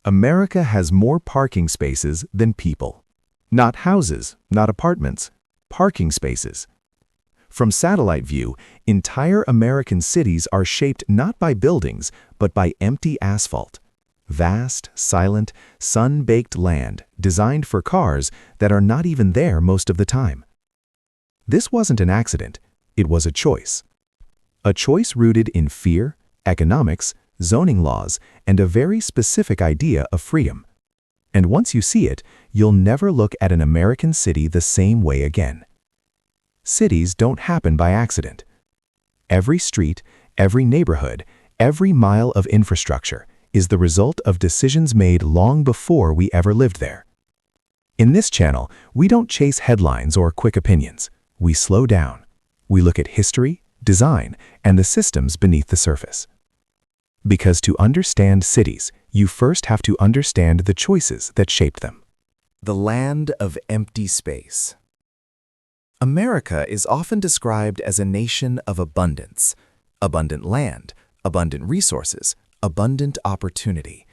America has more parking spaces than people. Not houses, not apartments, parking spaces. From satellite view, entire American cities are shaped not by buildings, but by empty asphalt. Vast, silent, sun-baked land designed for cars that are not even there most of the time. This wasn't an accident, it was a choice. A choice rooted in fear, economics, zoning laws, and a very specific idea of freedom. And once you see it, you'll never look at an American city the same way again. Cities don't happen by accident. Every street, every neighborhood, every mile of infrastructure is the result of decisions made long before we ever lived there. In this channel, we don't chase headlines or quick opinions. We slow down. We look at history, design, and the systems beneath the surface. Because to understand cities, you first have to understand the choices that shaped them. The land of empty space. America is often described as a nation of abundance. Abundant land, abundant resources, abundant opportunity.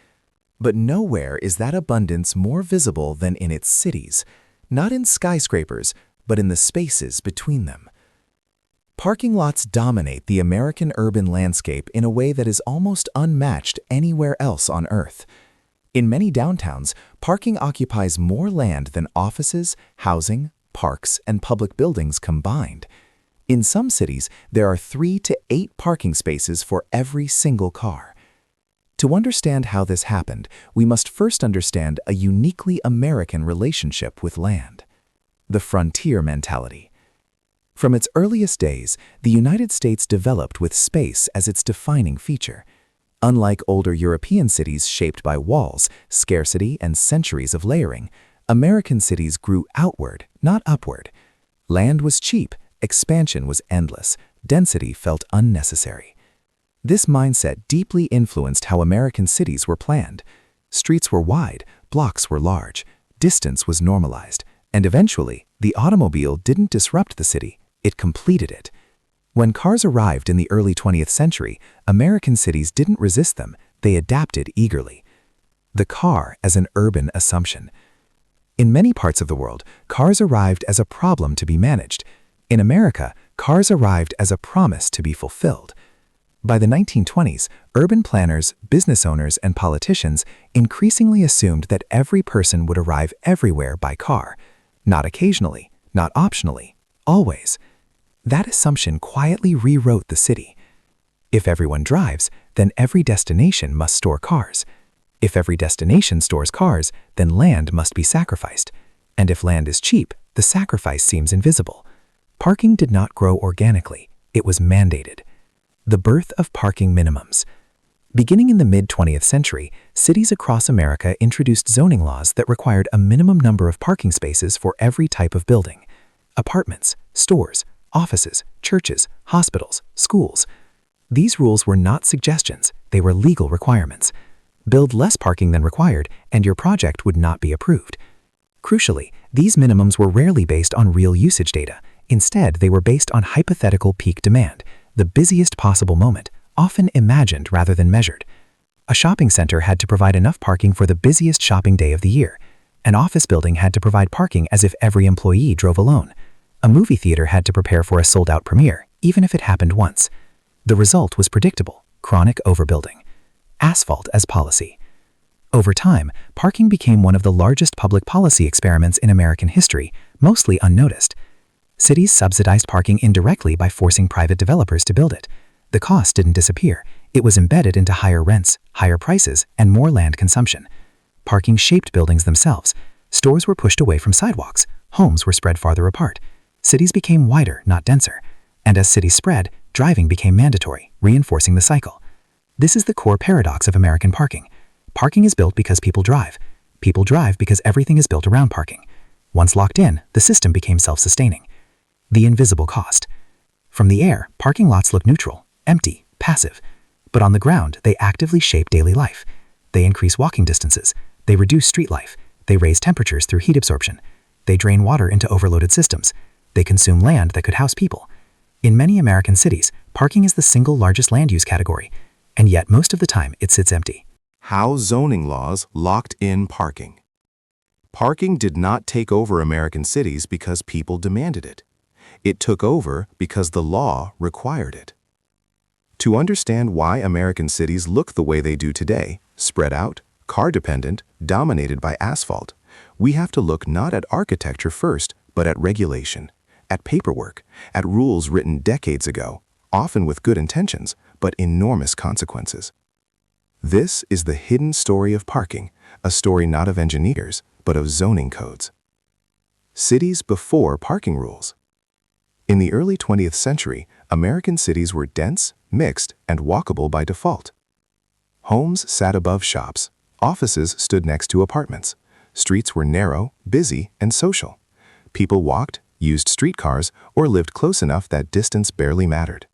But nowhere is that abundance more visible than in its cities, not in skyscrapers, but in the spaces between them. Parking lots dominate the American urban landscape in a way that is almost unmatched anywhere else on Earth. In many downtowns, parking occupies more land than offices, housing, parks, and public buildings combined. In some cities, there are 3 to 8 parking spaces for every single car. To understand how this happened, we must first understand a uniquely American relationship with land: the frontier mentality. From its earliest days, the United States developed with space as its defining feature. Unlike older European cities shaped by walls, scarcity, and centuries of layering, American cities grew outward, not upward. Land was cheap, expansion was endless, density felt unnecessary. This mindset deeply influenced how American cities were planned. Streets were wide, blocks were large, distance was normalized, and eventually, the automobile didn't disrupt the city, it completed it. When cars arrived in the early 20th century, American cities didn't resist them, they adapted eagerly. The car as an urban assumption. In many parts of the world, cars arrived as a problem to be managed. In America, cars arrived as a promise to be fulfilled. By the 1920s, urban planners, business owners, and politicians increasingly assumed that every person would arrive everywhere by car. Not occasionally, not optionally, always. That assumption quietly rewrote the city. If everyone drives, then every destination must store cars. If every destination stores cars, then land must be sacrificed. And if land is cheap, the sacrifice seems invisible. Parking did not grow organically, it was mandated. The birth of parking minimums. Beginning in the mid-20th century, cities across America introduced zoning laws that required a minimum number of parking spaces for every type of building. Apartments, stores, offices, churches, hospitals, schools. These rules were not suggestions, they were legal requirements. Build less parking than required, and your project would not be approved. Crucially, these minimums were rarely based on real usage data. Instead, they were based on hypothetical peak demand, the busiest possible moment, often imagined rather than measured. A shopping center had to provide enough parking for the busiest shopping day of the year. An office building had to provide parking as if every employee drove alone. A movie theater had to prepare for a sold-out premiere, even if it happened once. The result was predictable: chronic overbuilding. Asphalt as policy. Over time, parking became one of the largest public policy experiments in American history, mostly unnoticed. Cities subsidized parking indirectly by forcing private developers to build it. The cost didn't disappear. It was embedded into higher rents, higher prices, and more land consumption. Parking shaped buildings themselves. Stores were pushed away from sidewalks. Homes were spread farther apart. Cities became wider, not denser. And as cities spread, driving became mandatory, reinforcing the cycle. This is the core paradox of American parking. Parking is built because people drive. People drive because everything is built around parking. Once locked in, the system became self-sustaining. The invisible cost. From the air, parking lots look neutral, empty, passive. But on the ground, they actively shape daily life. They increase walking distances. They reduce street life. They raise temperatures through heat absorption. They drain water into overloaded systems. They consume land that could house people. In many American cities, parking is the single largest land use category, and yet most of the time it sits empty. How zoning laws locked in parking. Parking did not take over American cities because people demanded it. It took over because the law required it. To understand why American cities look the way they do today, spread out, car-dependent, dominated by asphalt, we have to look not at architecture first, but at regulation, at paperwork, at rules written decades ago, often with good intentions, but enormous consequences. This is the hidden story of parking, a story not of engineers, but of zoning codes. Cities before parking rules. In the early 20th century, American cities were dense, mixed, and walkable by default. Homes sat above shops, offices stood next to apartments, streets were narrow, busy, and social. People walked, used streetcars, or lived close enough that distance barely mattered.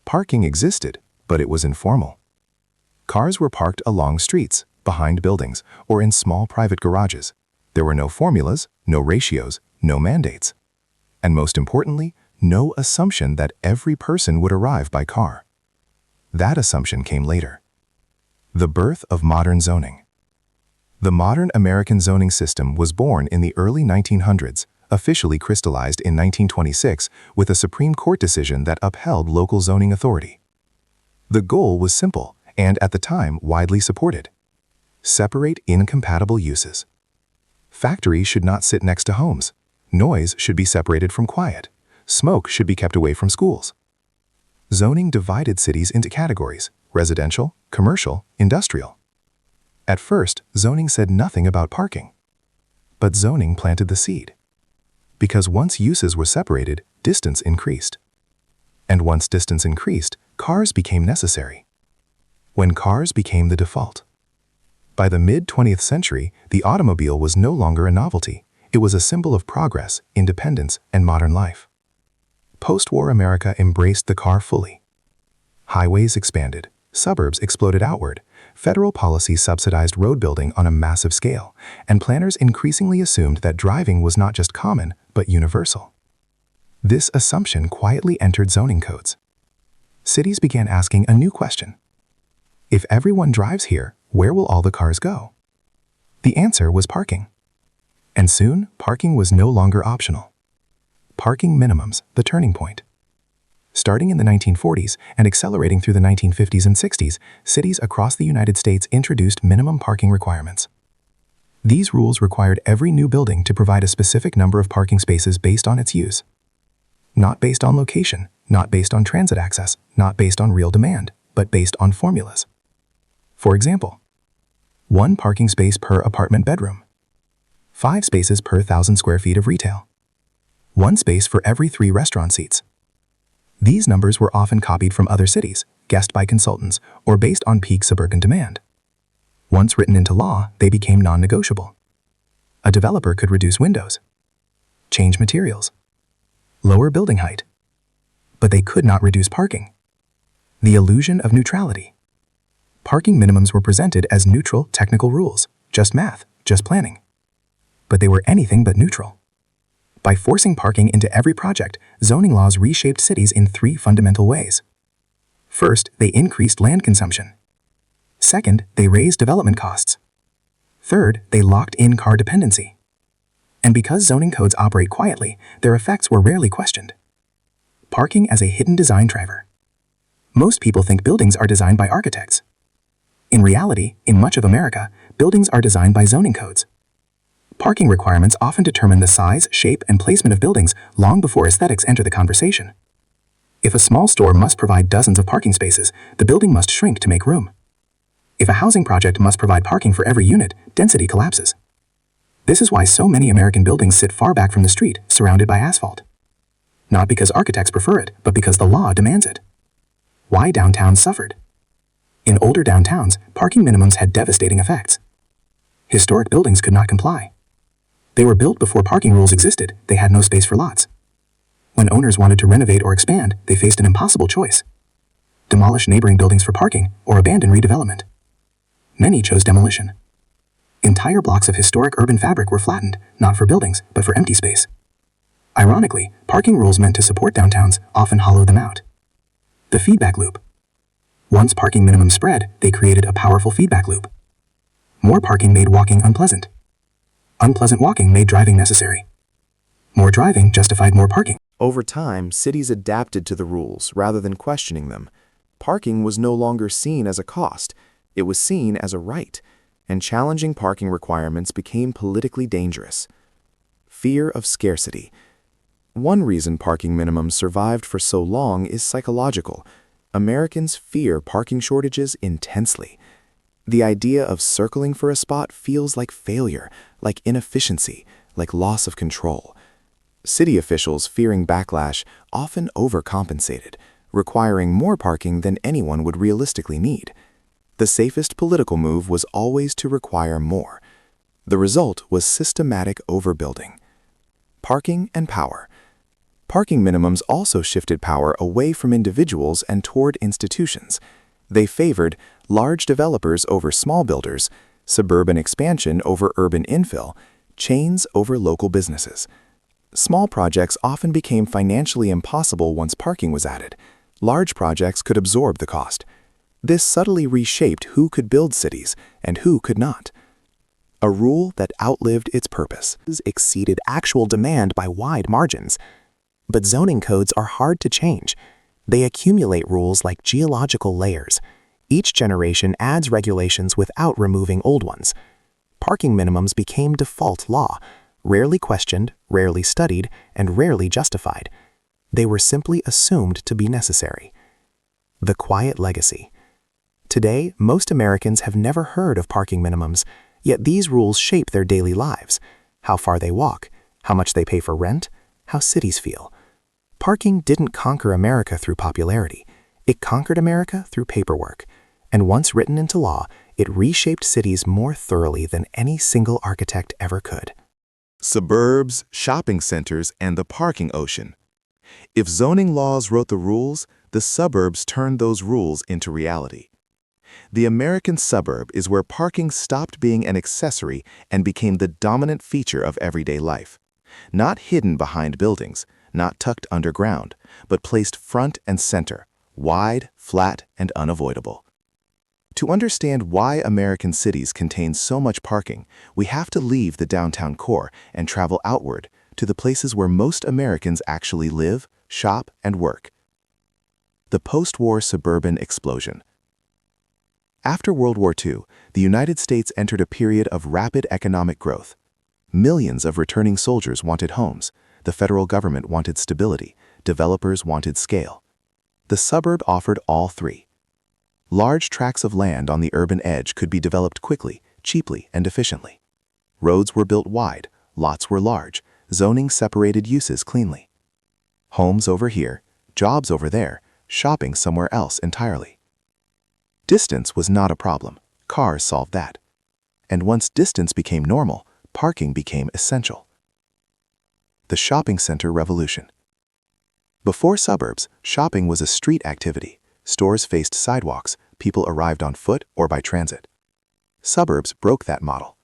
Parking existed, but it was informal. Cars were parked along streets, behind buildings, or in small private garages. There were no formulas, no ratios, no mandates. And most importantly, no assumption that every person would arrive by car. That assumption came later. The birth of modern zoning. The modern American zoning system was born in the early 1900s, officially crystallized in 1926 with a Supreme Court decision that upheld local zoning authority. The goal was simple and at the time widely supported. Separate incompatible uses. Factories should not sit next to homes. Noise should be separated from quiet. Smoke should be kept away from schools. Zoning divided cities into categories: residential, commercial, industrial. At first, zoning said nothing about parking. But zoning planted the seed. Because once uses were separated, distance increased. And once distance increased, cars became necessary. When cars became the default. By the mid-20th century, the automobile was no longer a novelty. It was a symbol of progress, independence, and modern life. Post-war America embraced the car fully. Highways expanded, suburbs exploded outward, federal policy subsidized road building on a massive scale, and planners increasingly assumed that driving was not just common, but universal. This assumption quietly entered zoning codes. Cities began asking a new question. If everyone drives here, where will all the cars go? The answer was parking. And soon, parking was no longer optional. Parking minimums, the turning point. Starting in the 1940s and accelerating through the 1950s and 60s, cities across the United States introduced minimum parking requirements. These rules required every new building to provide a specific number of parking spaces based on its use. Not based on location, not based on transit access, not based on real demand, but based on formulas. For example, 1 parking space per apartment bedroom, 5 spaces per 1,000 square feet of retail, 1 space for every 3 restaurant seats. These numbers were often copied from other cities, guessed by consultants, or based on peak suburban demand. Once written into law, they became non-negotiable. A developer could reduce windows, change materials, lower building height, but they could not reduce parking. The illusion of neutrality. Parking minimums were presented as neutral technical rules, just math, just planning. But they were anything but neutral. By forcing parking into every project, zoning laws reshaped cities in 3 fundamental ways. First, they increased land consumption. Second, they raised development costs. Third, they locked in car dependency. And because zoning codes operate quietly, their effects were rarely questioned. Parking as a hidden design driver. Most people think buildings are designed by architects. In reality, in much of America, buildings are designed by zoning codes. Parking requirements often determine the size, shape, and placement of buildings long before aesthetics enter the conversation. If a small store must provide dozens of parking spaces, the building must shrink to make room. If a housing project must provide parking for every unit, density collapses. This is why so many American buildings sit far back from the street, surrounded by asphalt. Not because architects prefer it, but because the law demands it. Why downtowns suffered. In older downtowns, parking minimums had devastating effects. Historic buildings could not comply. They were built before parking rules existed. They had no space for lots. When owners wanted to renovate or expand, they faced an impossible choice: demolish neighboring buildings for parking or abandon redevelopment. Many chose demolition. Entire blocks of historic urban fabric were flattened, not for buildings, but for empty space. Ironically, parking rules meant to support downtowns often hollow them out. The feedback loop. Once parking minimums spread, they created a powerful feedback loop. More parking made walking unpleasant. Unpleasant walking made driving necessary. More driving justified more parking. Over time, cities adapted to the rules rather than questioning them. Parking was no longer seen as a cost, it was seen as a right, and challenging parking requirements became politically dangerous. Fear of scarcity. One reason parking minimums survived for so long is psychological. Americans fear parking shortages intensely. The idea of circling for a spot feels like failure, like inefficiency, like loss of control. City officials, fearing backlash, often overcompensated, requiring more parking than anyone would realistically need. The safest political move was always to require more. The result was systematic overbuilding. Parking and power. Parking minimums also shifted power away from individuals and toward institutions. They favored large developers over small builders, suburban expansion over urban infill, chains over local businesses. Small projects often became financially impossible once parking was added. Large projects could absorb the cost. This subtly reshaped who could build cities and who could not. A rule that outlived its purpose exceeded actual demand by wide margins. But zoning codes are hard to change. They accumulate rules like geological layers. Each generation adds regulations without removing old ones. Parking minimums became default law, rarely questioned, rarely studied, and rarely justified. They were simply assumed to be necessary. The quiet legacy. Today, most Americans have never heard of parking minimums, yet these rules shape their daily lives. How far they walk, how much they pay for rent, how cities feel. Parking didn't conquer America through popularity. It conquered America through paperwork. And once written into law, it reshaped cities more thoroughly than any single architect ever could. Suburbs, shopping centers, and the parking ocean. If zoning laws wrote the rules, the suburbs turned those rules into reality. The American suburb is where parking stopped being an accessory and became the dominant feature of everyday life. Not hidden behind buildings, not tucked underground, but placed front and center, wide, flat, and unavoidable. To understand why American cities contain so much parking, we have to leave the downtown core and travel outward to the places where most Americans actually live, shop, and work. The post-war suburban explosion. After World War II, the United States entered a period of rapid economic growth. Millions of returning soldiers wanted homes. The federal government wanted stability. Developers wanted scale. The suburb offered all three. Large tracts of land on the urban edge could be developed quickly, cheaply, and efficiently. Roads were built wide, lots were large, zoning separated uses cleanly. Homes over here, jobs over there, shopping somewhere else entirely. Distance was not a problem. Cars solved that. And once distance became normal, parking became essential. The shopping center revolution. Before suburbs, shopping was a street activity. Stores faced sidewalks, people arrived on foot or by transit. Suburbs broke that model.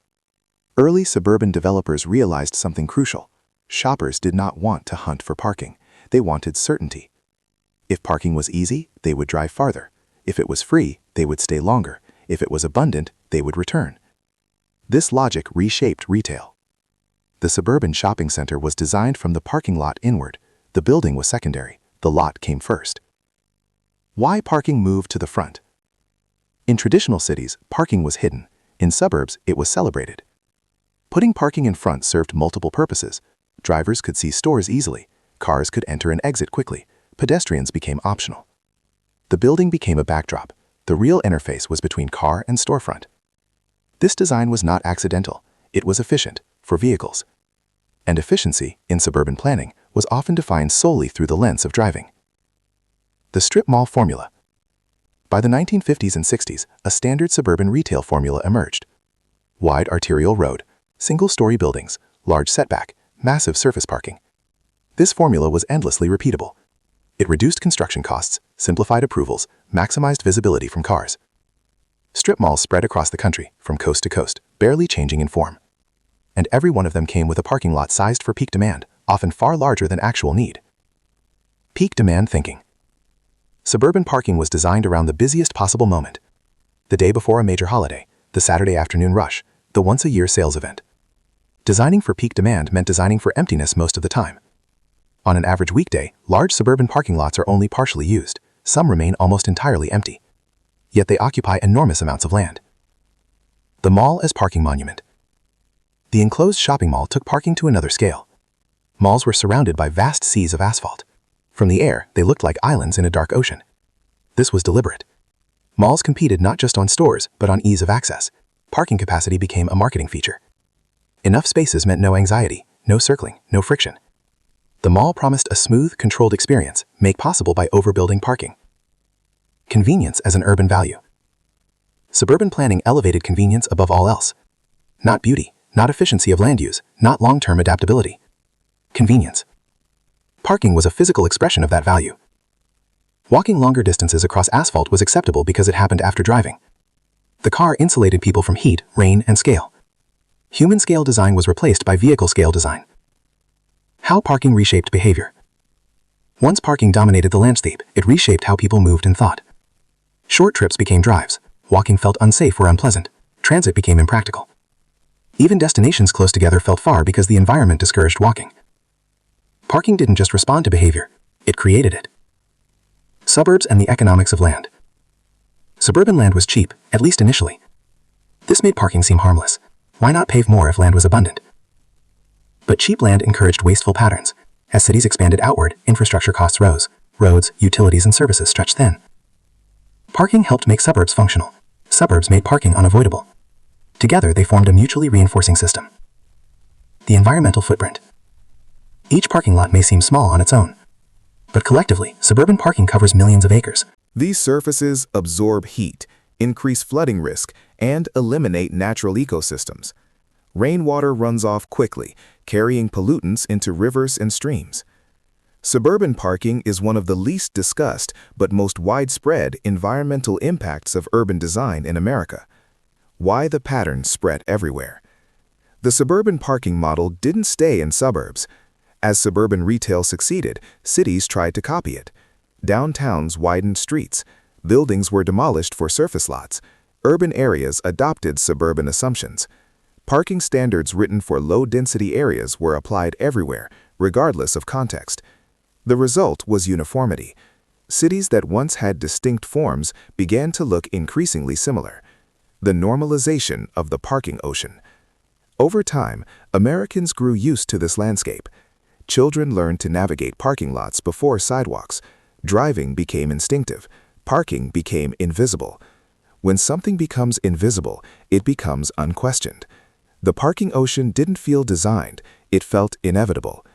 Early suburban developers realized something crucial. Shoppers did not want to hunt for parking. They wanted certainty. If parking was easy, they would drive farther. If it was free, they would stay longer. If it was abundant, they would return. This logic reshaped retail. The suburban shopping center was designed from the parking lot inward. The building was secondary. The lot came first. Why parking moved to the front? In traditional cities, parking was hidden. In suburbs, it was celebrated. Putting parking in front served multiple purposes. Drivers could see stores easily. Cars could enter and exit quickly. Pedestrians became optional. The building became a backdrop. The real interface was between car and storefront. This design was not accidental. It was efficient for vehicles. And efficiency, in suburban planning, was often defined solely through the lens of driving. The strip mall formula. By the 1950s and 60s, a standard suburban retail formula emerged. Wide arterial road, single-story buildings, large setback, massive surface parking. This formula was endlessly repeatable. It reduced construction costs, simplified approvals, maximized visibility from cars. Strip malls spread across the country, from coast to coast, barely changing in form. And every one of them came with a parking lot sized for peak demand, often far larger than actual need. Peak demand thinking. Suburban parking was designed around the busiest possible moment. The day before a major holiday, the Saturday afternoon rush, the once-a-year sales event. Designing for peak demand meant designing for emptiness most of the time. On an average weekday, large suburban parking lots are only partially used. Some remain almost entirely empty. Yet they occupy enormous amounts of land. The mall as parking monument. The enclosed shopping mall took parking to another scale. Malls were surrounded by vast seas of asphalt. From the air, they looked like islands in a dark ocean. This was deliberate. Malls competed not just on stores, but on ease of access. Parking capacity became a marketing feature. Enough spaces meant no anxiety, no circling, no friction. The mall promised a smooth, controlled experience, made possible by overbuilding parking. Convenience as an urban value. Suburban planning elevated convenience above all else. Not beauty, not efficiency of land use, not long-term adaptability. Convenience. Parking was a physical expression of that value. Walking longer distances across asphalt was acceptable because it happened after driving. The car insulated people from heat, rain, and scale. Human scale design was replaced by vehicle scale design. How parking reshaped behavior. Once parking dominated the landscape, it reshaped how people moved and thought. Short trips became drives. Walking felt unsafe or unpleasant. Transit became impractical. Even destinations close together felt far because the environment discouraged walking. Parking didn't just respond to behavior, it created it. Suburbs and the economics of land. Suburban land was cheap, at least initially. This made parking seem harmless. Why not pave more if land was abundant? But cheap land encouraged wasteful patterns. As cities expanded outward, infrastructure costs rose. Roads, utilities, and services stretched thin. Parking helped make suburbs functional. Suburbs made parking unavoidable. Together, they formed a mutually reinforcing system. The environmental footprint. Each parking lot may seem small on its own, but collectively, suburban parking covers millions of acres. These surfaces absorb heat, increase flooding risk, and eliminate natural ecosystems. Rainwater runs off quickly, carrying pollutants into rivers and streams. Suburban parking is one of the least discussed but most widespread environmental impacts of urban design in America. Why the pattern spread everywhere. The suburban parking model didn't stay in suburbs. As suburban retail succeeded, cities tried to copy it. Downtowns widened streets. Buildings were demolished for surface lots. Urban areas adopted suburban assumptions. Parking standards written for low-density areas were applied everywhere, regardless of context. The result was uniformity. Cities that once had distinct forms began to look increasingly similar. The normalization of the parking ocean. Over time, Americans grew used to this landscape. Children learned to navigate parking lots before sidewalks. Driving became instinctive. Parking became invisible. When something becomes invisible, it becomes unquestioned. The parking ocean didn't feel designed, it felt inevitable.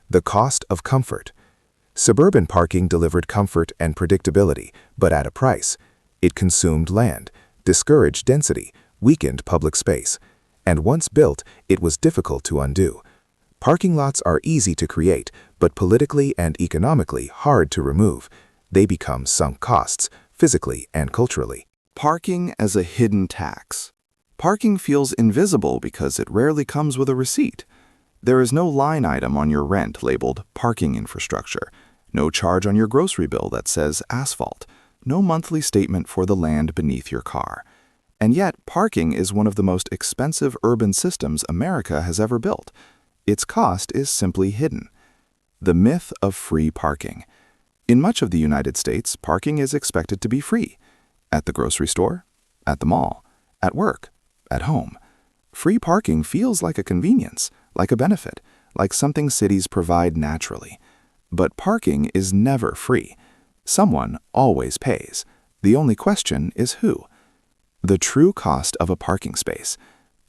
The cost of comfort. Suburban parking delivered comfort and predictability, but at a price. It consumed land, discouraged density, weakened public space. And once built, it was difficult to undo. Parking lots are easy to create, but politically and economically hard to remove. They become sunk costs, physically and culturally. Parking as a hidden tax. Parking feels invisible because it rarely comes with a receipt. There is no line item on your rent labeled parking infrastructure, no charge on your grocery bill that says asphalt, no monthly statement for the land beneath your car. And yet, parking is one of the most expensive urban systems America has ever built. Its cost is simply hidden. The myth of free parking. In much of the United States, parking is expected to be free. At the grocery store, at the mall, at work, at home. Free parking feels like a convenience, like a benefit, like something cities provide naturally. But parking is never free. Someone always pays. The only question is who. The true cost of a parking space.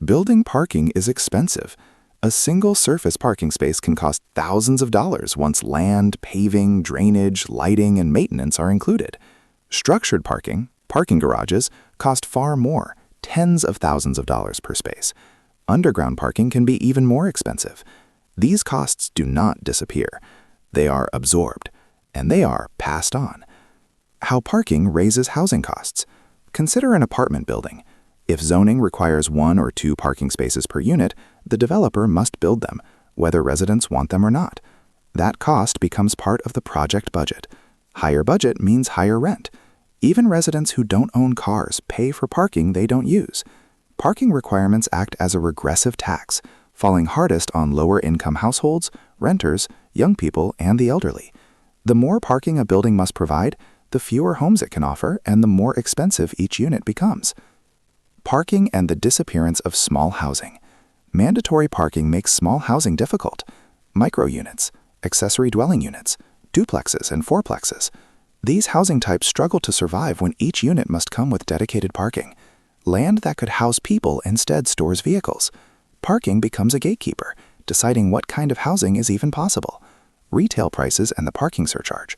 Building parking is expensive. A single surface parking space can cost thousands of dollars once land, paving, drainage, lighting, and maintenance are included. Structured parking garages, cost far more, tens of thousands of dollars per space. Underground parking can be even more expensive. These costs do not disappear. They are absorbed, and they are passed on. How parking raises housing costs. Consider an apartment building. If zoning requires 1 or 2 parking spaces per unit, the developer must build them, whether residents want them or not. That cost becomes part of the project budget. Higher budget means higher rent. Even residents who don't own cars pay for parking they don't use. Parking requirements act as a regressive tax, falling hardest on lower-income households, renters, young people, and the elderly. The more parking a building must provide, the fewer homes it can offer, and the more expensive each unit becomes. Parking and the disappearance of small housing. Mandatory parking makes small housing difficult. Micro-units, accessory dwelling units, duplexes, and fourplexes. These housing types struggle to survive when each unit must come with dedicated parking. Land that could house people instead stores vehicles. Parking becomes a gatekeeper, deciding what kind of housing is even possible. Retail prices and the parking surcharge.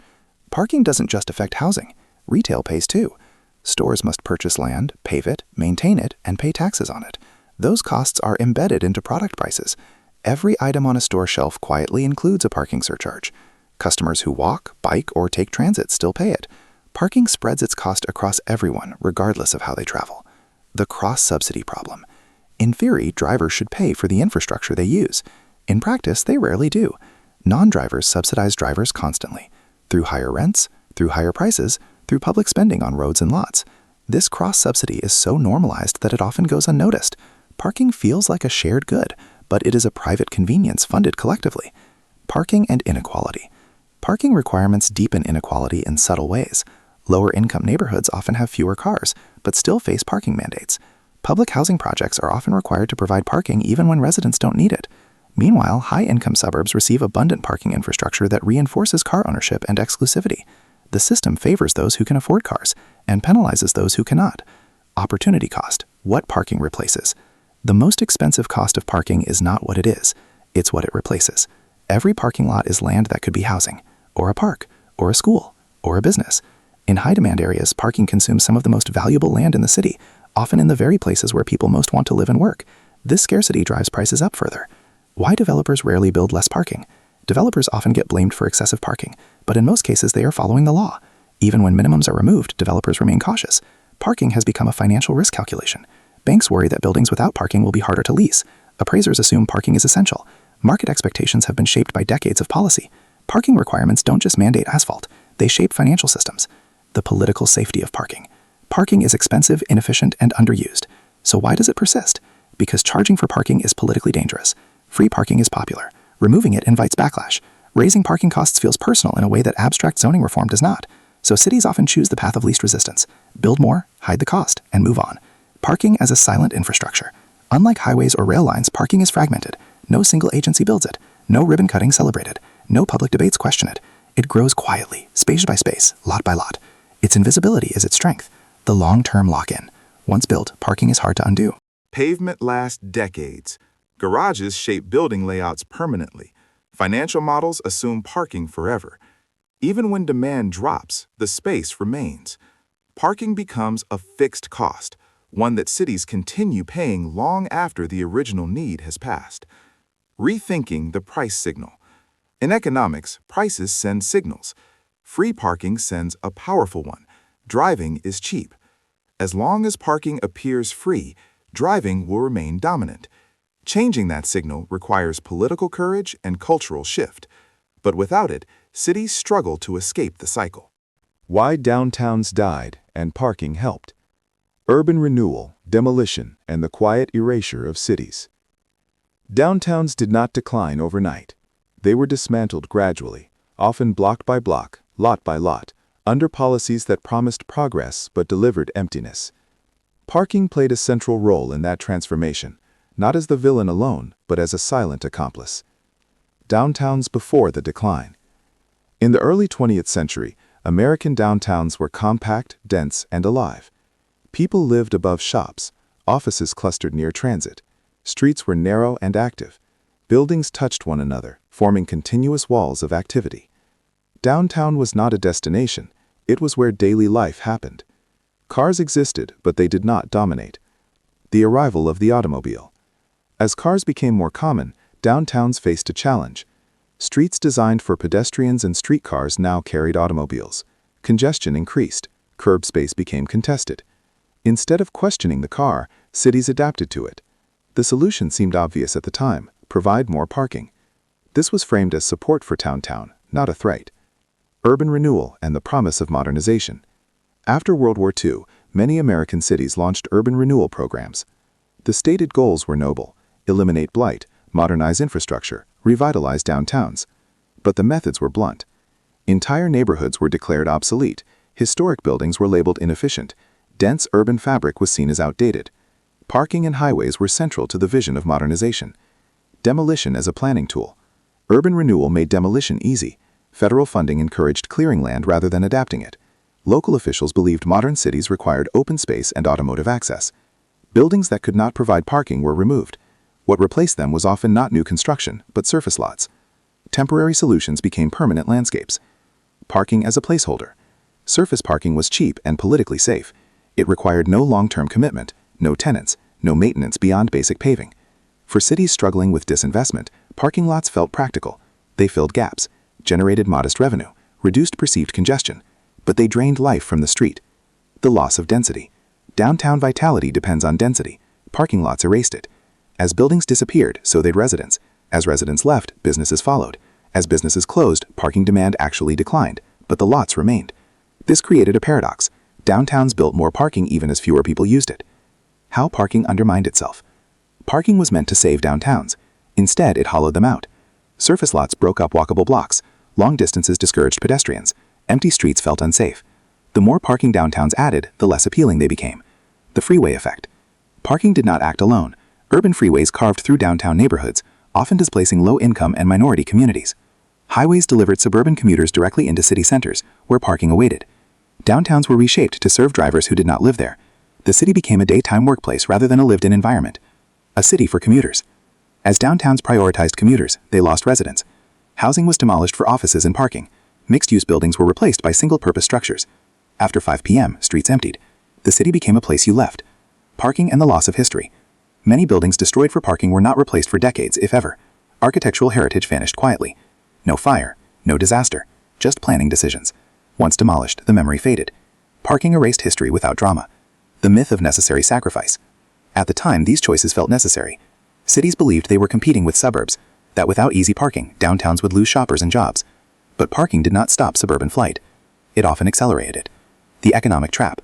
Parking doesn't just affect housing. Retail pays too. Stores must purchase land, pave it, maintain it, and pay taxes on it. Those costs are embedded into product prices. Every item on a store shelf quietly includes a parking surcharge. Customers who walk, bike, or take transit still pay it. Parking spreads its cost across everyone, regardless of how they travel. The cross-subsidy problem. In theory, drivers should pay for the infrastructure they use. In practice, they rarely do. Non-drivers subsidize drivers constantly, through higher rents, through higher prices, through public spending on roads and lots. This cross-subsidy is so normalized that it often goes unnoticed. Parking feels like a shared good, but it is a private convenience funded collectively. Parking and inequality. Parking requirements deepen inequality in subtle ways. Lower-income neighborhoods often have fewer cars, but still face parking mandates. Public housing projects are often required to provide parking even when residents don't need it. Meanwhile, high-income suburbs receive abundant parking infrastructure that reinforces car ownership and exclusivity. The system favors those who can afford cars and penalizes those who cannot. Opportunity cost. What parking replaces? The most expensive cost of parking is not what it is. It's what it replaces. Every parking lot is land that could be housing, or a park, or a school, or a business. In high-demand areas, parking consumes some of the most valuable land in the city, often in the very places where people most want to live and work. This scarcity drives prices up further. Why developers rarely build less parking? Developers often get blamed for excessive parking, but in most cases they are following the law. Even when minimums are removed, developers remain cautious. Parking has become a financial risk calculation. Banks worry that buildings without parking will be harder to lease. Appraisers assume parking is essential. Market expectations have been shaped by decades of policy. Parking requirements don't just mandate asphalt, they shape financial systems. The political safety of parking. Parking is expensive, inefficient, and underused. So why does it persist? Because charging for parking is politically dangerous. Free parking is popular. Removing it invites backlash. Raising parking costs feels personal in a way that abstract zoning reform does not. So cities often choose the path of least resistance. Build more, hide the cost, and move on. Parking as a silent infrastructure. Unlike highways or rail lines, parking is fragmented. No single agency builds it. No ribbon cutting celebrated. No public debates question it. It grows quietly, space by space, lot by lot. Its invisibility is its strength. The long-term lock-in. Once built, parking is hard to undo. Pavement lasts decades. Garages shape building layouts permanently. Financial models assume parking forever. Even when demand drops, the space remains. Parking becomes a fixed cost, one that cities continue paying long after the original need has passed. Rethinking the price signal. In economics, prices send signals. Free parking sends a powerful one. Driving is cheap. As long as parking appears free, driving will remain dominant. Changing that signal requires political courage and cultural shift. But without it, cities struggle to escape the cycle. Why downtowns died and parking helped. Urban renewal, demolition, and the quiet erasure of cities. Downtowns did not decline overnight. They were dismantled gradually, often block by block, lot by lot, under policies that promised progress but delivered emptiness. Parking played a central role in that transformation, not as the villain alone, but as a silent accomplice. Downtowns before the decline. In the early 20th century, American downtowns were compact, dense, and alive. People lived above shops, offices clustered near transit. Streets were narrow and active. Buildings touched one another, forming continuous walls of activity. Downtown was not a destination, it was where daily life happened. Cars existed, but they did not dominate. The arrival of the automobile. As cars became more common, downtowns faced a challenge. Streets designed for pedestrians and streetcars now carried automobiles. Congestion increased, curb space became contested. Instead of questioning the car, cities adapted to it. The solution seemed obvious at the time: provide more parking. This was framed as support for downtown, not a threat. Urban renewal and the promise of modernization. After World War II, many American cities launched urban renewal programs. The stated goals were noble: eliminate blight, modernize infrastructure, revitalize downtowns. But the methods were blunt. Entire neighborhoods were declared obsolete, historic buildings were labeled inefficient, dense urban fabric was seen as outdated. Parking and highways were central to the vision of modernization. Demolition as a planning tool. Urban renewal made demolition easy. Federal funding encouraged clearing land rather than adapting it. Local officials believed modern cities required open space and automotive access. Buildings that could not provide parking were removed. What replaced them was often not new construction, but surface lots. Temporary solutions became permanent landscapes. Parking as a placeholder. Surface parking was cheap and politically safe. It required no long-term commitment, no tenants, no maintenance beyond basic paving. For cities struggling with disinvestment, parking lots felt practical. They filled gaps, generated modest revenue, reduced perceived congestion, but they drained life from the street. The loss of density. Downtown vitality depends on density. Parking lots erased it. As buildings disappeared, so did residents. As residents left, businesses followed. As businesses closed, parking demand actually declined, but the lots remained. This created a paradox. Downtowns built more parking even as fewer people used it. How parking undermined itself. Parking was meant to save downtowns. Instead, it hollowed them out. Surface lots broke up walkable blocks. Long distances discouraged pedestrians. Empty streets felt unsafe. The more parking downtowns added, the less appealing they became. The freeway effect. Parking did not act alone. Urban freeways carved through downtown neighborhoods, often displacing low-income and minority communities. Highways delivered suburban commuters directly into city centers, where parking awaited. Downtowns were reshaped to serve drivers who did not live there. The city became a daytime workplace rather than a lived-in environment. A city for commuters. As downtowns prioritized commuters, they lost residents. Housing was demolished for offices and parking. Mixed-use buildings were replaced by single-purpose structures. After 5 p.m., streets emptied. The city became a place you left. Parking and the loss of history. Many buildings destroyed for parking were not replaced for decades, if ever. Architectural heritage vanished quietly. No fire, no disaster, just planning decisions. Once demolished, the memory faded. Parking erased history without drama. The myth of necessary sacrifice. At the time, these choices felt necessary. Cities believed they were competing with suburbs, that without easy parking, downtowns would lose shoppers and jobs. But parking did not stop suburban flight. It often accelerated it. The economic trap.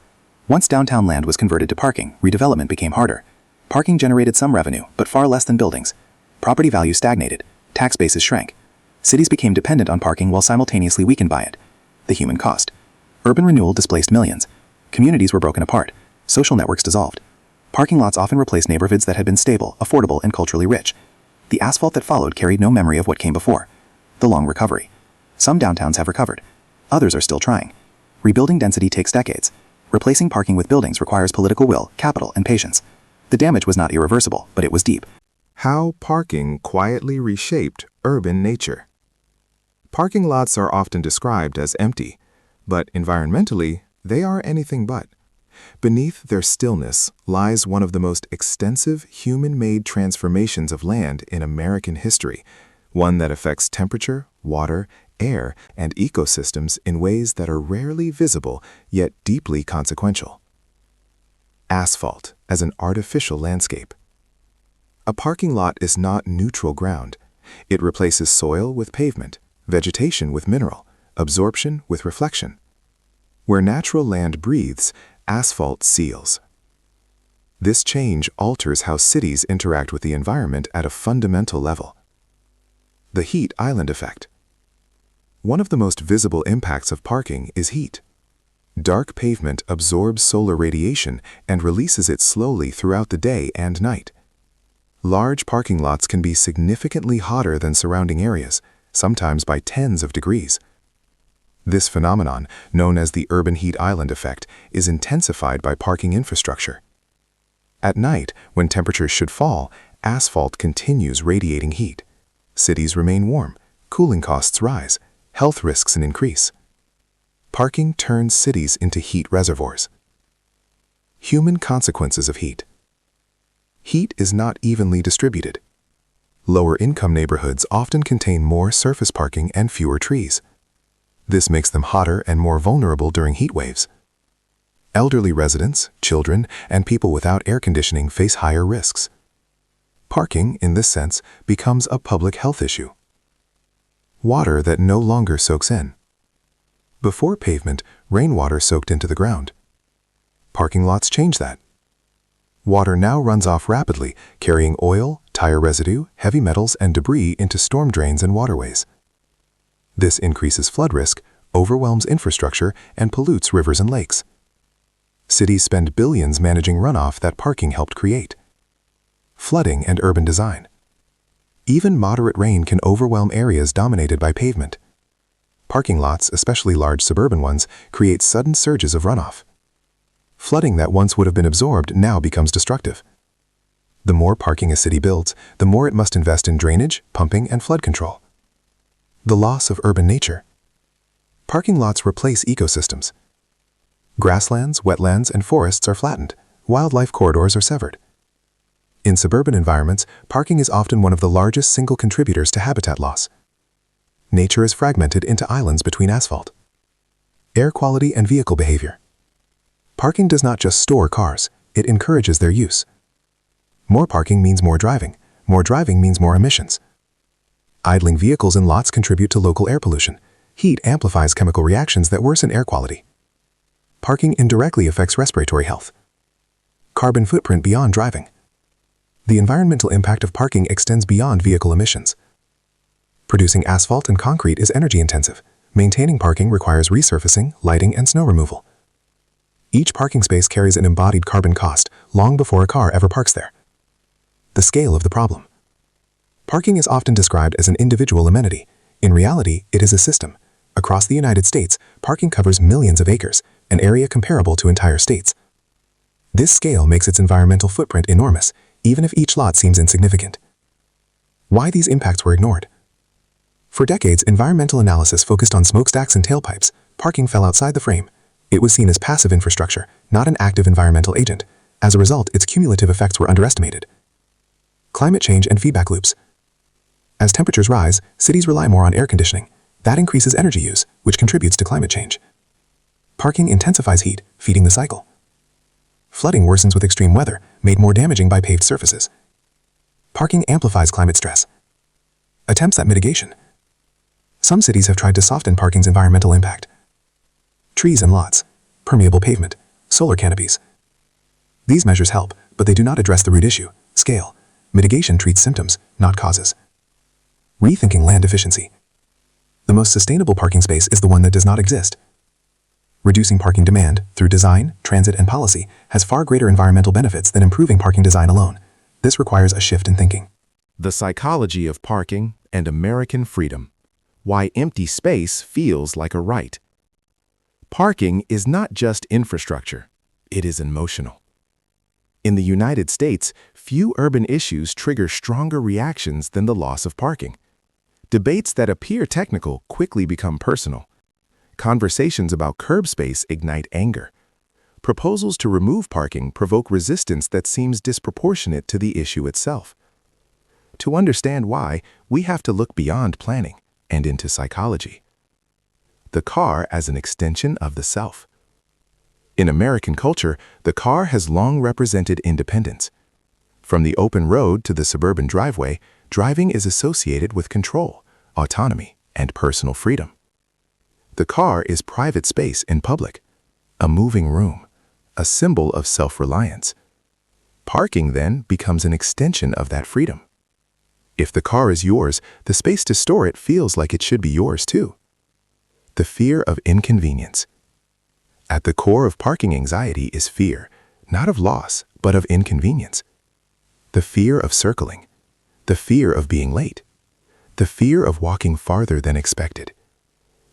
Once downtown land was converted to parking, redevelopment became harder. Parking generated some revenue, but far less than buildings. Property values stagnated. Tax bases shrank. Cities became dependent on parking while simultaneously weakened by it. The human cost. Urban renewal displaced millions. Communities were broken apart. Social networks dissolved. Parking lots often replaced neighborhoods that had been stable, affordable, and culturally rich. The asphalt that followed carried no memory of what came before. The long recovery. Some downtowns have recovered. Others are still trying. Rebuilding density takes decades. Replacing parking with buildings requires political will, capital, and patience. The damage was not irreversible, but it was deep. How parking quietly reshaped urban nature. Parking lots are often described as empty, but environmentally, they are anything but. Beneath their stillness lies one of the most extensive human-made transformations of land in American history, one that affects temperature, water, air, and ecosystems in ways that are rarely visible yet deeply consequential. Asphalt as an artificial landscape. A parking lot is not neutral ground. It replaces soil with pavement, vegetation with mineral, absorption with reflection. Where natural land breathes, asphalt seals. This change alters how cities interact with the environment at a fundamental level. The heat island effect. One of the most visible impacts of parking is heat. Dark pavement absorbs solar radiation and releases it slowly throughout the day and night. Large parking lots can be significantly hotter than surrounding areas, sometimes by tens of degrees. This phenomenon, known as the urban heat island effect, is intensified by parking infrastructure. At night, when temperatures should fall, asphalt continues radiating heat. Cities remain warm, cooling costs rise, health risks increase. Parking turns cities into heat reservoirs. Human consequences of heat. Heat is not evenly distributed. Lower-income neighborhoods often contain more surface parking and fewer trees. This makes them hotter and more vulnerable during heat waves. Elderly residents, children, and people without air conditioning face higher risks. Parking, in this sense, becomes a public health issue. Water that no longer soaks in. Before pavement, rainwater soaked into the ground. Parking lots change that. Water now runs off rapidly, carrying oil, tire residue, heavy metals, and debris into storm drains and waterways. This increases flood risk, overwhelms infrastructure, and pollutes rivers and lakes. Cities spend billions managing runoff that parking helped create. Flooding and urban design. Even moderate rain can overwhelm areas dominated by pavement. Parking lots, especially large suburban ones, create sudden surges of runoff. Flooding that once would have been absorbed now becomes destructive. The more parking a city builds, the more it must invest in drainage, pumping, and flood control. The loss of urban nature. Parking lots replace ecosystems. Grasslands, wetlands, and forests are flattened. Wildlife corridors are severed. In suburban environments, parking is often one of the largest single contributors to habitat loss. Nature is fragmented into islands between asphalt. Air quality and vehicle behavior. Parking does not just store cars, it encourages their use. More parking means more driving means more emissions. Idling vehicles in lots contribute to local air pollution. Heat amplifies chemical reactions that worsen air quality. Parking indirectly affects respiratory health. Carbon footprint beyond driving. The environmental impact of parking extends beyond vehicle emissions. Producing asphalt and concrete is energy intensive. Maintaining parking requires resurfacing, lighting, and snow removal. Each parking space carries an embodied carbon cost long before a car ever parks there. The scale of the problem. Parking is often described as an individual amenity. In reality, it is a system. Across the United States, parking covers millions of acres, an area comparable to entire states. This scale makes its environmental footprint enormous, even if each lot seems insignificant. Why these impacts were ignored? For decades, environmental analysis focused on smokestacks and tailpipes. Parking fell outside the frame. It was seen as passive infrastructure, not an active environmental agent. As a result, its cumulative effects were underestimated. Climate change and feedback loops. As temperatures rise, cities rely more on air conditioning. That increases energy use, which contributes to climate change. Parking intensifies heat, feeding the cycle. Flooding worsens with extreme weather, made more damaging by paved surfaces. Parking amplifies climate stress. Attempts at mitigation. Some cities have tried to soften parking's environmental impact. Trees and lots, permeable pavement, solar canopies. These measures help, but they do not address the root issue, scale. Mitigation treats symptoms, not causes. Rethinking land efficiency. The most sustainable parking space is the one that does not exist. Reducing parking demand through design, transit, and policy has far greater environmental benefits than improving parking design alone. This requires a shift in thinking. The psychology of parking and American freedom. Why empty space feels like a right. Parking is not just infrastructure, it is emotional. In the United States, few urban issues trigger stronger reactions than the loss of parking. Debates that appear technical quickly become personal. Conversations about curb space ignite anger. Proposals to remove parking provoke resistance that seems disproportionate to the issue itself. To understand why, we have to look beyond planning and into psychology. The car as an extension of the self. In American culture, the car has long represented independence. From the open road to the suburban driveway, driving is associated with control, autonomy, and personal freedom. The car is private space in public, a moving room, a symbol of self-reliance. Parking, then, becomes an extension of that freedom. If the car is yours, the space to store it feels like it should be yours too. The fear of inconvenience. At the core of parking anxiety is fear, not of loss, but of inconvenience. The fear of circling, the fear of being late, the fear of walking farther than expected.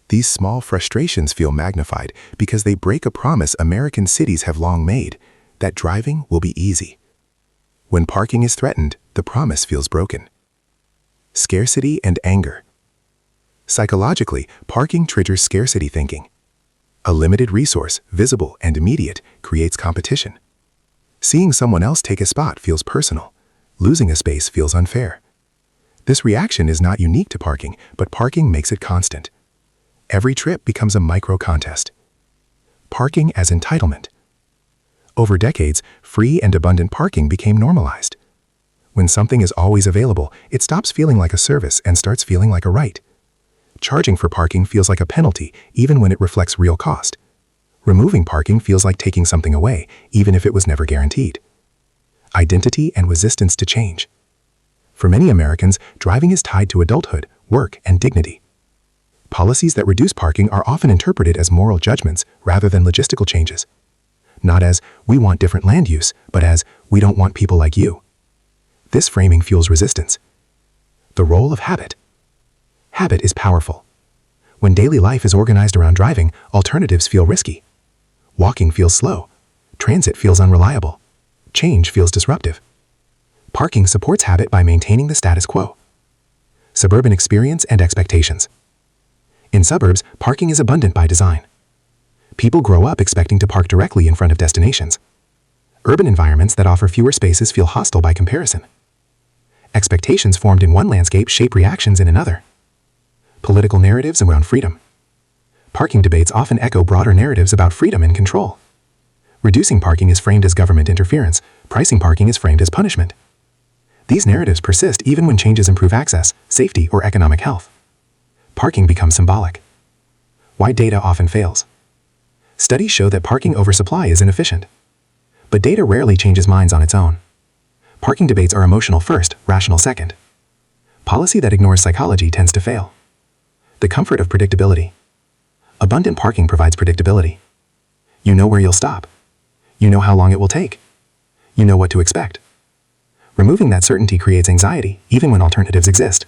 These small frustrations feel magnified because they break a promise American cities have long made, that driving will be easy. When parking is threatened, the promise feels broken. Scarcity and anger. Psychologically, parking triggers scarcity thinking. A limited resource, visible and immediate, creates competition. Seeing someone else take a spot feels personal. Losing a space feels unfair. This reaction is not unique to parking, but parking makes it constant. Every trip becomes a micro-contest. Parking as entitlement. Over decades, free and abundant parking became normalized. When something is always available, it stops feeling like a service and starts feeling like a right. Charging for parking feels like a penalty, even when it reflects real cost. Removing parking feels like taking something away, even if it was never guaranteed. Identity and resistance to change. For many Americans, driving is tied to adulthood, work, and dignity. Policies that reduce parking are often interpreted as moral judgments rather than logistical changes. Not as, we want different land use, but as, we don't want people like you. This framing fuels resistance. The role of habit. Habit is powerful. When daily life is organized around driving, alternatives feel risky. Walking feels slow. Transit feels unreliable. Change feels disruptive. Parking supports habit by maintaining the status quo. Suburban experience and expectations. In suburbs, parking is abundant by design. People grow up expecting to park directly in front of destinations. Urban environments that offer fewer spaces feel hostile by comparison. Expectations formed in one landscape shape reactions in another. Political narratives around freedom. Parking debates often echo broader narratives about freedom and control. Reducing parking is framed as government interference. Pricing parking is framed as punishment. These narratives persist even when changes improve access, safety, or economic health. Parking becomes symbolic. Why data often fails. Studies show that parking oversupply is inefficient. But data rarely changes minds on its own. Parking debates are emotional first, rational second. Policy that ignores psychology tends to fail. The comfort of predictability. Abundant parking provides predictability. You know where you'll stop. You know how long it will take. You know what to expect. Removing that certainty creates anxiety, even when alternatives exist.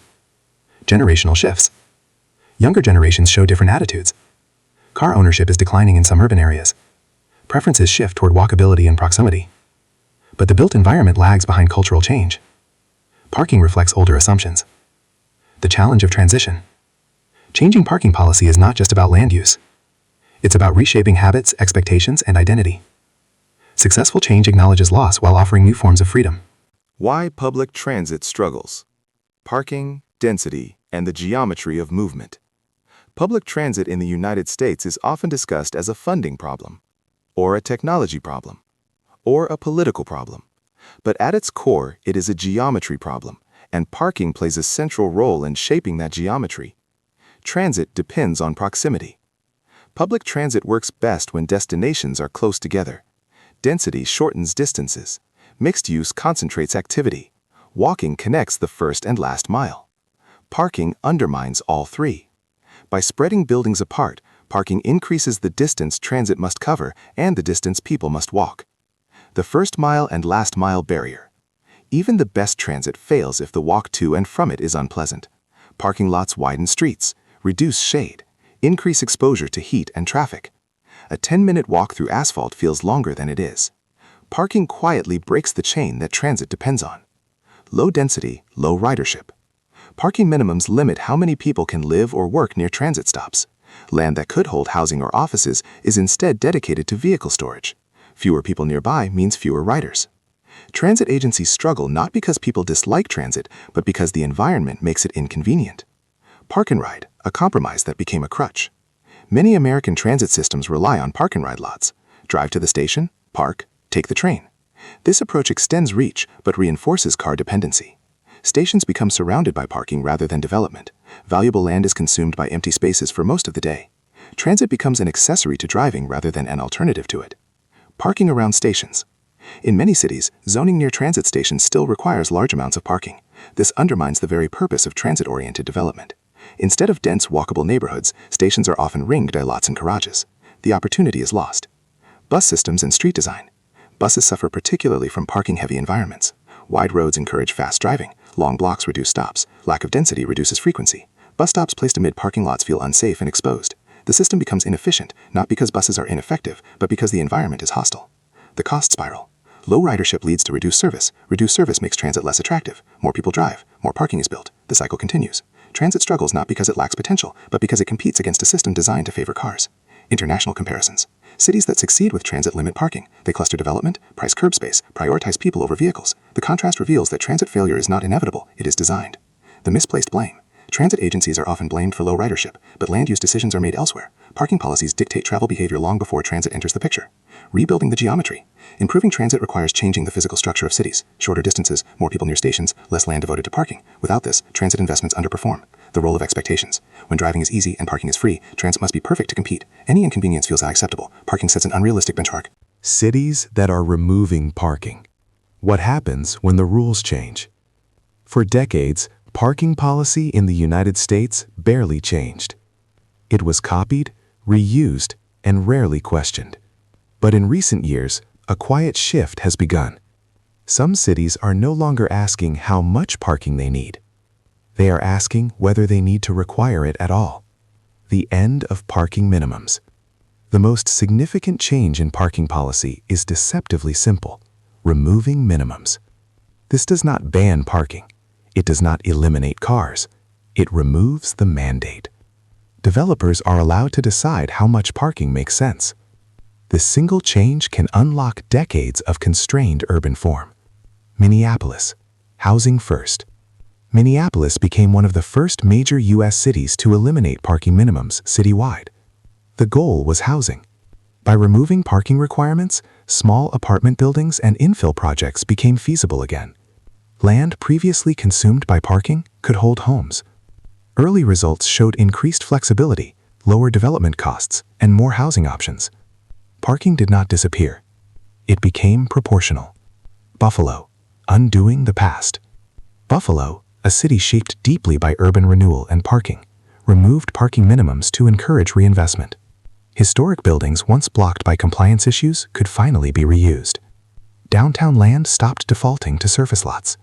Generational shifts. Younger generations show different attitudes. Car ownership is declining in some urban areas. Preferences shift toward walkability and proximity. But the built environment lags behind cultural change. Parking reflects older assumptions. The challenge of transition. Changing parking policy is not just about land use. It's about reshaping habits, expectations, and identity. Successful change acknowledges loss while offering new forms of freedom. Why public transit struggles. Parking, density, and the geometry of movement. Public transit in the United States is often discussed as a funding problem, or a technology problem, or a political problem. But at its core, it is a geometry problem, and parking plays a central role in shaping that geometry. Transit depends on proximity. Public transit works best when destinations are close together. Density shortens distances. Mixed use concentrates activity. Walking connects the first and last mile. Parking undermines all three. By spreading buildings apart, parking increases the distance transit must cover and the distance people must walk. The first mile and last mile barrier. Even the best transit fails if the walk to and from it is unpleasant. Parking lots widen streets, reduce shade, increase exposure to heat and traffic. A 10-minute walk through asphalt feels longer than it is. Parking quietly breaks the chain that transit depends on. Low density, low ridership. Parking minimums limit how many people can live or work near transit stops. Land that could hold housing or offices is instead dedicated to vehicle storage. Fewer people nearby means fewer riders. Transit agencies struggle not because people dislike transit, but because the environment makes it inconvenient. Park and ride, a compromise that became a crutch. Many American transit systems rely on park and ride lots. Drive to the station, park, take the train. This approach extends reach but reinforces car dependency. Stations become surrounded by parking rather than development. Valuable land is consumed by empty spaces for most of the day. Transit becomes an accessory to driving rather than an alternative to it. Parking around stations. In many cities, zoning near transit stations still requires large amounts of parking. This undermines the very purpose of transit-oriented development. Instead of dense, walkable neighborhoods, stations are often ringed by lots and garages. The opportunity is lost. Bus systems and street design. Buses suffer particularly from parking-heavy environments. Wide roads encourage fast driving. Long blocks reduce stops. Lack of density reduces frequency. Bus stops placed amid parking lots feel unsafe and exposed. The system becomes inefficient, not because buses are ineffective, but because the environment is hostile. The cost spiral. Low ridership leads to reduced service. Reduced service makes transit less attractive. More people drive. More parking is built. The cycle continues. Transit struggles not because it lacks potential, but because it competes against a system designed to favor cars. International comparisons. Cities that succeed with transit limit parking. They cluster development, price curb space, prioritize people over vehicles. The contrast reveals that transit failure is not inevitable, it is designed. The misplaced blame. Transit agencies are often blamed for low ridership, but land use decisions are made elsewhere. Parking policies dictate travel behavior long before transit enters the picture. Rebuilding the geometry. Improving transit requires changing the physical structure of cities. Shorter distances, more people near stations, less land devoted to parking. Without this, transit investments underperform. The role of expectations. When driving is easy and parking is free, transit must be perfect to compete. Any inconvenience feels unacceptable. Parking sets an unrealistic benchmark. Cities that are removing parking. What happens when the rules change? For decades, parking policy in the United States barely changed. It was copied, reused, and rarely questioned. But in recent years, a quiet shift has begun. Some cities are no longer asking how much parking they need. They are asking whether they need to require it at all. The end of parking minimums. The most significant change in parking policy is deceptively simple: removing minimums. This does not ban parking. It does not eliminate cars. It removes the mandate. Developers are allowed to decide how much parking makes sense. This single change can unlock decades of constrained urban form. Minneapolis. Housing first. Minneapolis became one of the first major U.S. cities to eliminate parking minimums citywide. The goal was housing. By removing parking requirements, small apartment buildings and infill projects became feasible again. Land previously consumed by parking could hold homes. Early results showed increased flexibility, lower development costs, and more housing options. Parking did not disappear. It became proportional. Buffalo, undoing the past. Buffalo, a city shaped deeply by urban renewal and parking, removed parking minimums to encourage reinvestment. Historic buildings once blocked by compliance issues could finally be reused. Downtown land stopped defaulting to surface lots.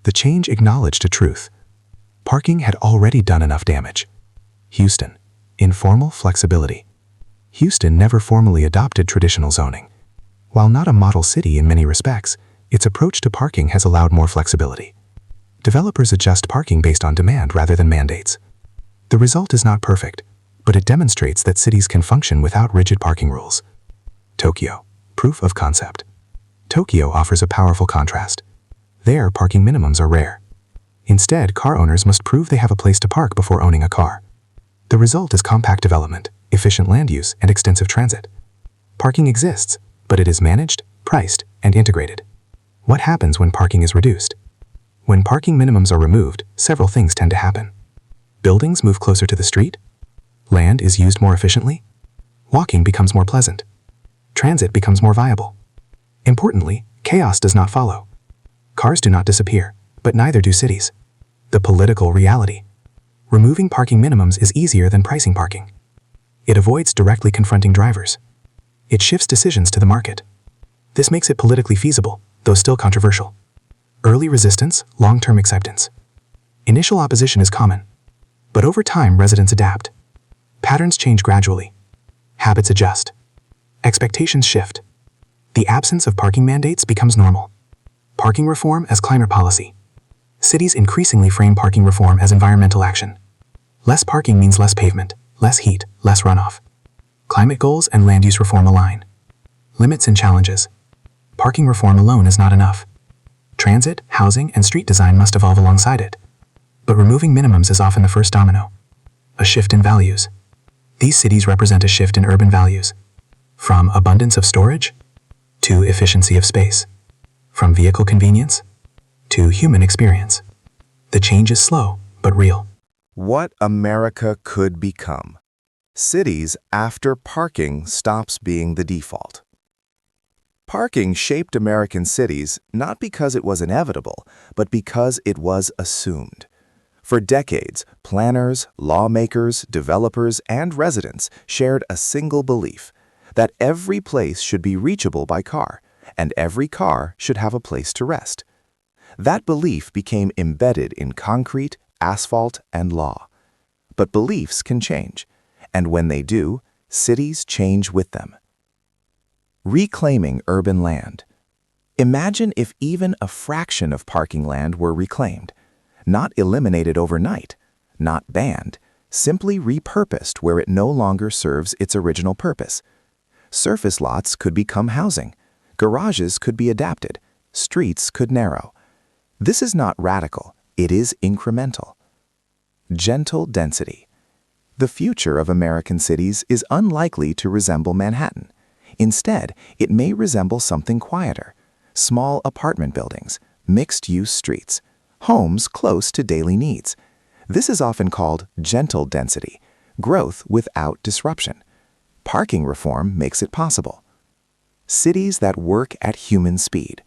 The change acknowledged a truth. Parking had already done enough damage. Houston. Informal flexibility. Houston never formally adopted traditional zoning. While not a model city in many respects, its approach to parking has allowed more flexibility. Developers adjust parking based on demand rather than mandates. The result is not perfect, but it demonstrates that cities can function without rigid parking rules. Tokyo. Proof of concept. Tokyo offers a powerful contrast. There, parking minimums are rare. Instead, car owners must prove they have a place to park before owning a car. The result is compact development, efficient land use, and extensive transit. Parking exists, but it is managed, priced, and integrated. What happens when parking is reduced? When parking minimums are removed, several things tend to happen. Buildings move closer to the street. Land is used more efficiently. Walking becomes more pleasant. Transit becomes more viable. Importantly, chaos does not follow. Cars do not disappear, but neither do cities. The political reality. Removing parking minimums is easier than pricing parking. It avoids directly confronting drivers. It shifts decisions to the market. This makes it politically feasible, though still controversial. Early resistance, long-term acceptance. Initial opposition is common, but over time residents adapt. Patterns change gradually. Habits adjust. Expectations shift. The absence of parking mandates becomes normal. Parking reform as climate policy. Cities increasingly frame parking reform as environmental action. Less parking means less pavement, less heat, less runoff. Climate goals and land use reform align. Limits and challenges. Parking reform alone is not enough. Transit, housing, and street design must evolve alongside it. But removing minimums is often the first domino. A shift in values. These cities represent a shift in urban values. From abundance of storage to efficiency of space. From vehicle convenience to human experience. The change is slow, but real. What America could become. Cities after parking stops being the default. Parking shaped American cities not because it was inevitable, but because it was assumed. For decades, planners, lawmakers, developers, and residents shared a single belief: that every place should be reachable by car, and every car should have a place to rest. That belief became embedded in concrete, asphalt, and law. But beliefs can change, and when they do, cities change with them. Reclaiming urban land. Imagine if even a fraction of parking land were reclaimed, not eliminated overnight, not banned, simply repurposed where it no longer serves its original purpose. Surface lots could become housing. Garages could be adapted. Streets could narrow. This is not radical. It is incremental. Gentle density. The future of American cities is unlikely to resemble Manhattan. Instead, it may resemble something quieter. Small apartment buildings, mixed-use streets, homes close to daily needs. This is often called gentle density, growth without disruption. Parking reform makes it possible. Cities that work at human speed.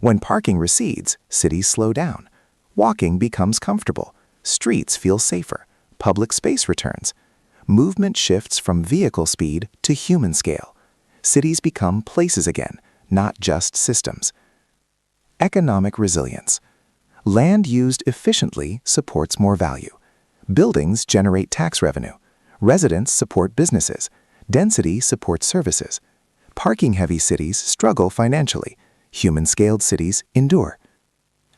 When parking recedes, cities slow down. Walking becomes comfortable. Streets feel safer. Public space returns. Movement shifts from vehicle speed to human scale. Cities become places again, not just systems. Economic resilience. Land used efficiently supports more value. Buildings generate tax revenue. Residents support businesses. Density supports services. Parking-heavy cities struggle financially. Human-scaled cities endure.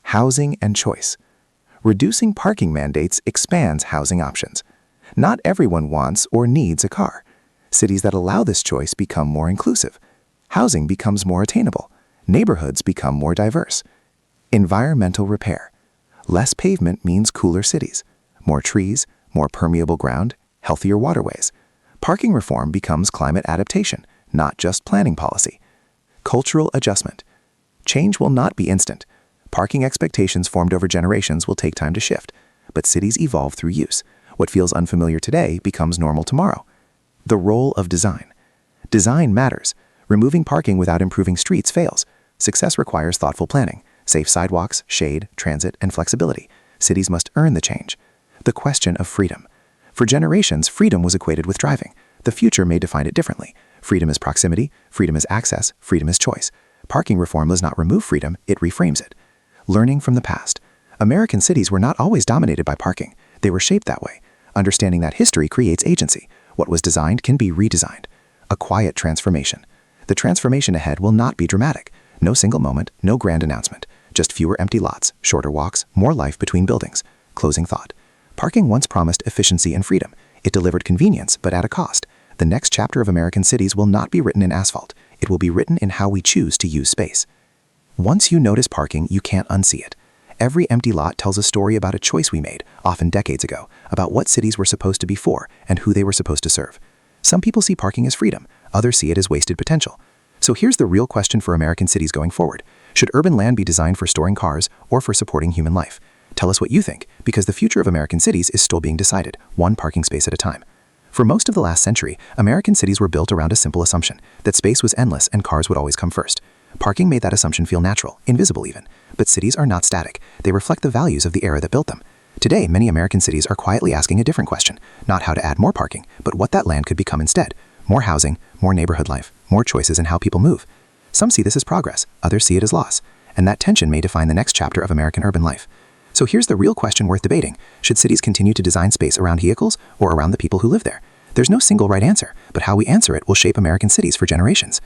Housing and choice. Reducing parking mandates expands housing options. Not everyone wants or needs a car. Cities that allow this choice become more inclusive. Housing becomes more attainable. Neighborhoods become more diverse. Environmental repair. Less pavement means cooler cities. More trees, more permeable ground, healthier waterways. Parking reform becomes climate adaptation, not just planning policy. Cultural adjustment. Change will not be instant. Parking expectations formed over generations will take time to shift, but cities evolve through use. What feels unfamiliar today becomes normal tomorrow. The role of design. Design matters. Removing parking without improving streets fails. Success requires thoughtful planning, safe sidewalks, shade, transit, and flexibility. Cities must earn the change. The question of freedom. For generations, freedom was equated with driving. The future may define it differently. Freedom is proximity, freedom is access, freedom is choice. Parking reform does not remove freedom, it reframes it. Learning from the past. American cities were not always dominated by parking. They were shaped that way. Understanding that history creates agency. What was designed can be redesigned. A quiet transformation. The transformation ahead will not be dramatic. No single moment, no grand announcement. Just fewer empty lots, shorter walks, more life between buildings. Closing thought. Parking once promised efficiency and freedom. It delivered convenience, but at a cost. The next chapter of American cities will not be written in asphalt. It will be written in how we choose to use space. Once you notice parking, you can't unsee it. Every empty lot tells a story about a choice we made, often decades ago, about what cities were supposed to be for and who they were supposed to serve. Some people see parking as freedom, others see it as wasted potential. So here's the real question for American cities going forward. Should urban land be designed for storing cars or for supporting human life? Tell us what you think, because the future of American cities is still being decided, one parking space at a time. For most of the last century, American cities were built around a simple assumption, that space was endless and cars would always come first. Parking made that assumption feel natural, invisible even. But cities are not static. They reflect the values of the era that built them. Today, many American cities are quietly asking a different question, not how to add more parking, but what that land could become instead. More housing, more neighborhood life, more choices in how people move. Some see this as progress, others see it as loss, and that tension may define the next chapter of American urban life. So here's the real question worth debating. Should cities continue to design space around vehicles or around the people who live there? There's no single right answer, but how we answer it will shape American cities for generations.